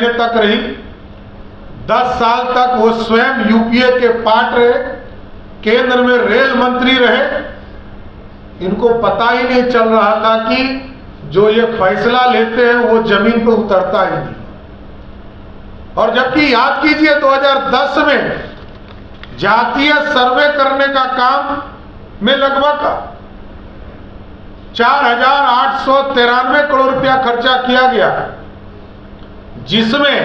तक रही, 10 साल तक वो स्वयं यूपीए के पार्ट रहे, केंद्र में रेल मंत्री रहे। इनको पता ही नहीं चल रहा था कि जो ये फैसला लेते हैं वो जमीन पर उतरता ही नहीं। और जबकि याद कीजिए 2010 में जातीय सर्वे करने का काम में लगभग 4,893 करोड़ रुपया खर्चा किया गया, जिसमें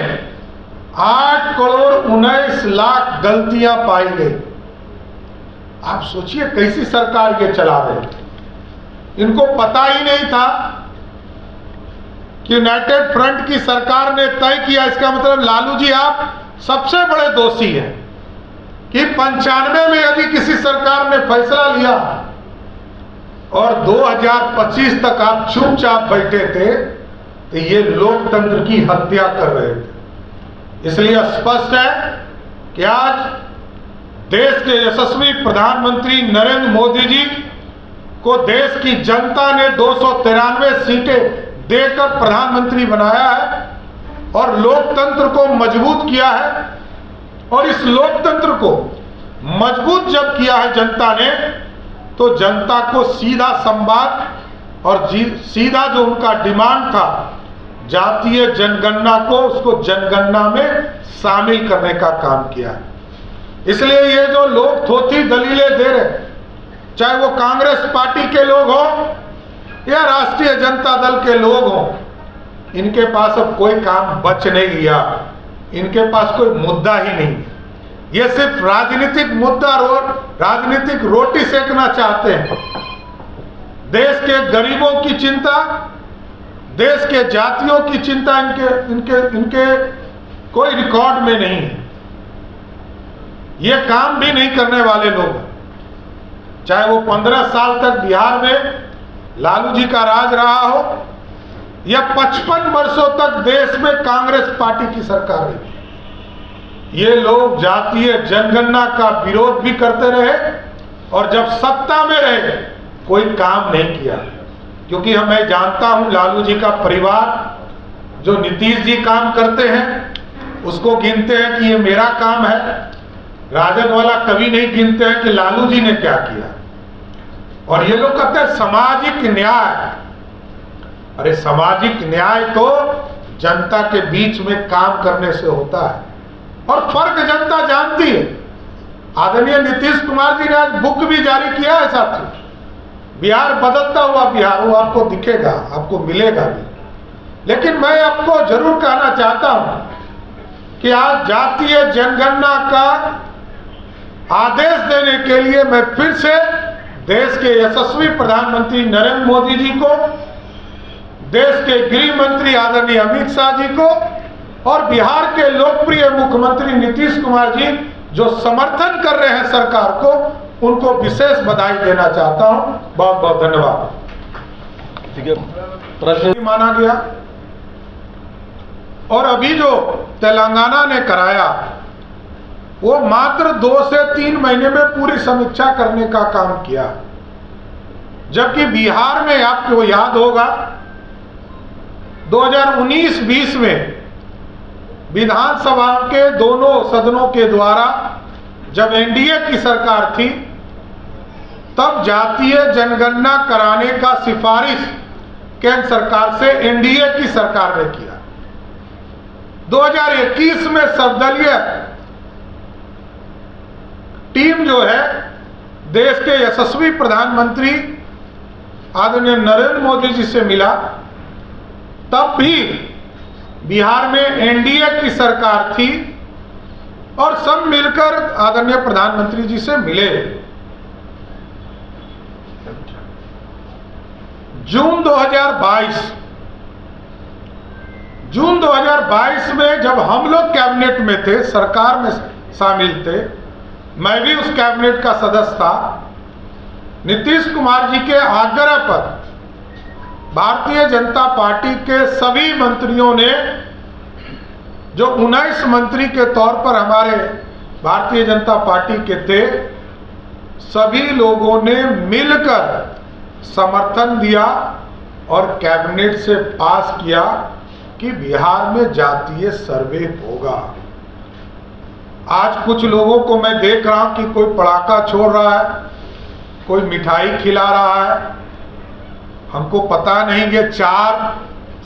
8 करोड़ 19 लाख गलतियां पाई गई। आप सोचिए कैसी सरकार ये चला रहे थे। इनको पता ही नहीं था कि यूनाइटेड फ्रंट की सरकार ने तय किया। इसका मतलब लालू जी आप सबसे बड़े दोषी हैं कि 95 में यदि किसी सरकार ने फैसला लिया और 2025 तक आप चुपचाप बैठे थे तो ये लोकतंत्र की हत्या कर रहे थे। इसलिए स्पष्ट है कि आज देश के यशस्वी प्रधानमंत्री नरेंद्र मोदी जी को देश की जनता ने 293 सीटें देकर प्रधानमंत्री बनाया है और लोकतंत्र को मजबूत किया है। और इस लोकतंत्र को मजबूत जब किया है जनता ने, तो जनता को सीधा संवाद और सीधा जो उनका डिमांड था जातीय जनगणना को, उसको जनगणना में शामिल करने का काम किया है। इसलिए ये जो लोग थोथी दलीलें दे रहे, चाहे वो कांग्रेस पार्टी के लोग हो या राष्ट्रीय जनता दल के लोग हो, इनके पास अब कोई काम बच नहीं गया। इनके पास कोई मुद्दा ही नहीं। ये सिर्फ राजनीतिक मुद्दा राजनीतिक रोटी सेकना चाहते हैं। देश के गरीबों की चिंता, देश के जातियों की चिंता इनके कोई रिकॉर्ड में नहीं है। ये काम भी नहीं करने वाले लोग, चाहे वो 15 साल तक बिहार में लालू जी का राज रहा हो या 55 वर्षों तक देश में कांग्रेस पार्टी की सरकार रही। ये लोग जातीय जनगणना का विरोध भी करते रहे और जब सत्ता में रहे कोई काम नहीं किया। क्योंकि मैं जानता हूं लालू जी का परिवार, जो नीतीश जी काम करते हैं उसको गिनते हैं कि ये मेरा काम है। राजद वाला कभी नहीं गिनते हैं कि लालू जी ने क्या किया। और ये लोग कहते हैं सामाजिक न्याय। अरे सामाजिक न्याय तो जनता के बीच में काम करने से होता है और फर्क जनता जानती है। आदरणीय नीतीश कुमार जी ने आज बुक भी जारी किया है साथी, बिहार बदलता हुआ बिहार, वो आपको दिखेगा, आपको मिलेगा भी। लेकिन मैं आपको जरूर कहना चाहता हूं कि आज जातीय जनगणना का आदेश देने के लिए मैं फिर से देश के यशस्वी प्रधानमंत्री नरेंद्र मोदी जी को, देश के गृह मंत्री आदरणीय अमित शाह जी को और बिहार के लोकप्रिय मुख्यमंत्री नीतीश कुमार जी जो समर्थन कर रहे हैं सरकार को, उनको विशेष बधाई देना चाहता हूं। बहुत बहुत धन्यवाद। ठीक है, प्रश्न माना गया। और अभी जो तेलंगाना ने कराया वो मात्र 2 से 3 महीने में पूरी समीक्षा करने का काम किया, जबकि बिहार में आपको याद होगा 2019-20 में विधानसभा के दोनों सदनों के द्वारा जब एनडीए की सरकार थी तब जातीय जनगणना कराने का सिफारिश केंद्र सरकार से एनडीए की सरकार ने किया। 2021 में सर्वदलीय टीम जो है देश के यशस्वी प्रधानमंत्री आदरणीय नरेंद्र मोदी जी से मिला, तब भी बिहार में एनडीए की सरकार थी और सब मिलकर आदरणीय प्रधानमंत्री जी से मिले। जून 2022 में जब हम लोग कैबिनेट में थे, सरकार में शामिल थे, मैं भी उस कैबिनेट का सदस्य था। नीतीश कुमार जी के आग्रह पर भारतीय जनता पार्टी के सभी मंत्रियों ने, जो 19 मंत्री के तौर पर हमारे भारतीय जनता पार्टी के थे, सभी लोगों ने मिलकर समर्थन दिया और कैबिनेट से पास किया कि बिहार में जातीय सर्वे होगा। आज कुछ लोगों को मैं देख रहा हूं कि कोई पटाखा छोड़ रहा है, कोई मिठाई खिला रहा है। हमको पता नहीं कि 4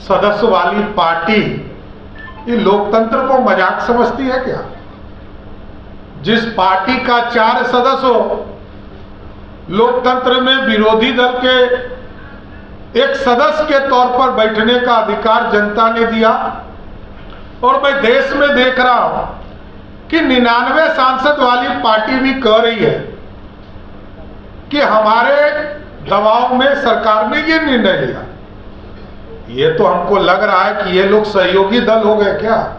सदस्य वाली पार्टी ये लोकतंत्र को मजाक समझती है क्या? जिस पार्टी का 4 सदस्य हो, लोकतंत्र में विरोधी दल के एक सदस्य के तौर पर बैठने का अधिकार जनता ने दिया। और मैं देश में देख रहा हूं कि 99 सांसद वाली पार्टी भी कह रही है कि हमारे दबाव में सरकार ने ये निर्णय लिया। ये तो हमको लग रहा है कि ये लोग सहयोगी दल हो गए क्या?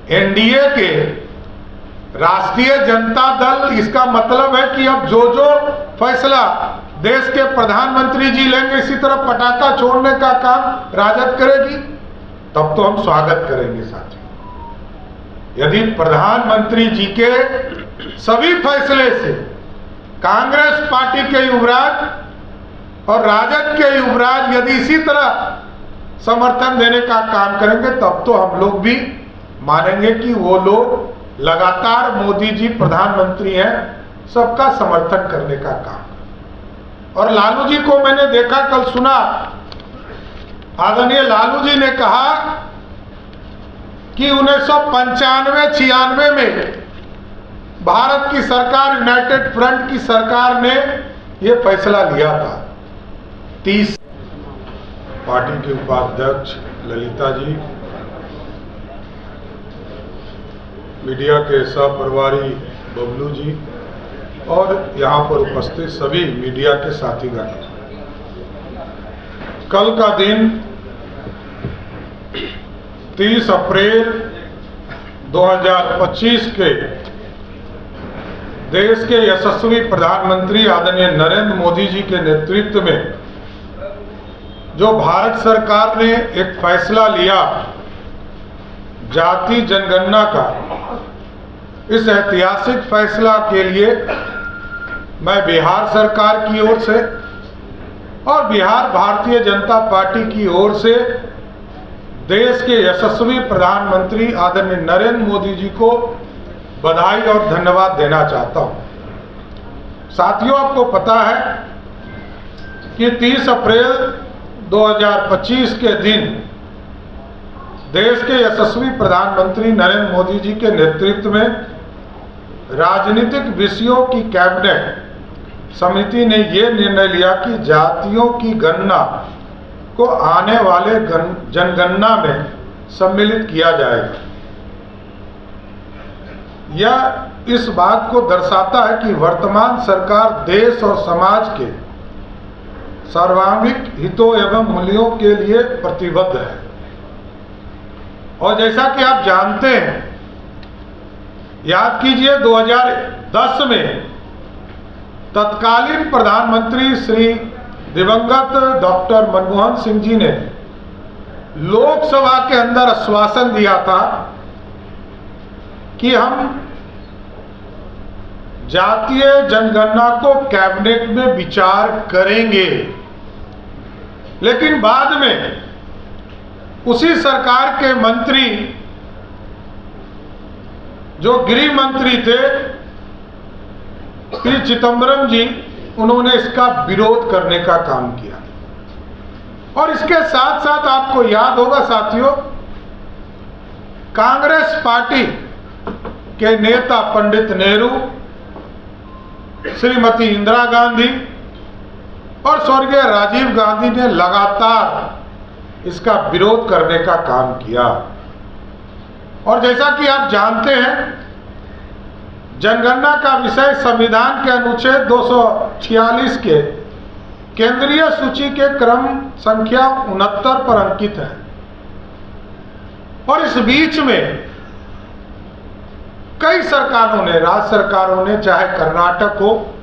एनडीए के राष्ट्रीय जनता दल, इसका मतलब है कि अब जो जो फैसला देश के प्रधानमंत्री जी लेंगे, इसी तरह पटाखा छोड़ने का काम राजद करेगी। तब तो हम स्वागत करेंगे साथियों। यदि प्रधानमंत्री जी के सभी फैसले से कांग्रेस पार्टी के युवराज और राजद के युवराज यदि इसी तरह समर्थन देने का काम करेंगे, तब तो हम लोग भी मानेंगे कि वो लोग लगातार मोदी जी प्रधानमंत्री हैं, सबका समर्थन करने का काम। और लालू जी को मैंने देखा, कल सुना, आदरणीय लालू जी ने कहा कि 1995-96 में भारत की सरकार, यूनाइटेड फ्रंट की सरकार ने यह फैसला लिया था। 30 पार्टी के उपाध्यक्ष ललिता जी, मीडिया के सहप्रभारी बबलू जी और यहाँ पर उपस्थित सभी मीडिया के साथीगण, कल का दिन 30 अप्रैल 2025 के देश के यशस्वी प्रधानमंत्री आदरणीय नरेंद्र मोदी जी के नेतृत्व में जो भारत सरकार ने एक फैसला लिया जाति जनगणना का, इस ऐतिहासिक फैसला के लिए मैं बिहार सरकार की ओर से और बिहार भारतीय जनता पार्टी की ओर से देश के यशस्वी प्रधानमंत्री आदरणीय नरेंद्र मोदी जी को बधाई और धन्यवाद देना चाहता हूं। साथियों, आपको पता है कि 30 अप्रैल 2025 के दिन देश के यशस्वी प्रधानमंत्री नरेंद्र मोदी जी के नेतृत्व में राजनीतिक विषयों की कैबिनेट समिति ने यह निर्णय लिया कि जातियों की गणना को आने वाले जनगणना में सम्मिलित किया जाएगा। यह इस बात को दर्शाता है कि वर्तमान सरकार देश और समाज के सर्वांगीण हितों एवं मूल्यों के लिए प्रतिबद्ध है। और जैसा कि आप जानते हैं, याद कीजिए 2010 में तत्कालीन प्रधानमंत्री श्री दिवंगत डॉक्टर मनमोहन सिंह जी ने लोकसभा के अंदर आश्वासन दिया था कि हम जातीय जनगणना को कैबिनेट में विचार करेंगे। लेकिन बाद में उसी सरकार के मंत्री जो गृह मंत्री थे पी चिदम्बरम जी, उन्होंने इसका विरोध करने का काम किया। और इसके साथ साथ आपको याद होगा साथियों, कांग्रेस पार्टी के नेता पंडित नेहरू, श्रीमती इंदिरा गांधी और स्वर्गीय राजीव गांधी ने लगातार इसका विरोध करने का काम किया। और जैसा कि आप जानते हैं, जनगणना का विषय संविधान के अनुच्छेद 246 के केंद्रीय सूची के क्रम संख्या 69 पर अंकित है। और इस बीच में कई सरकारों ने, राज्य सरकारों ने, चाहे कर्नाटक हो,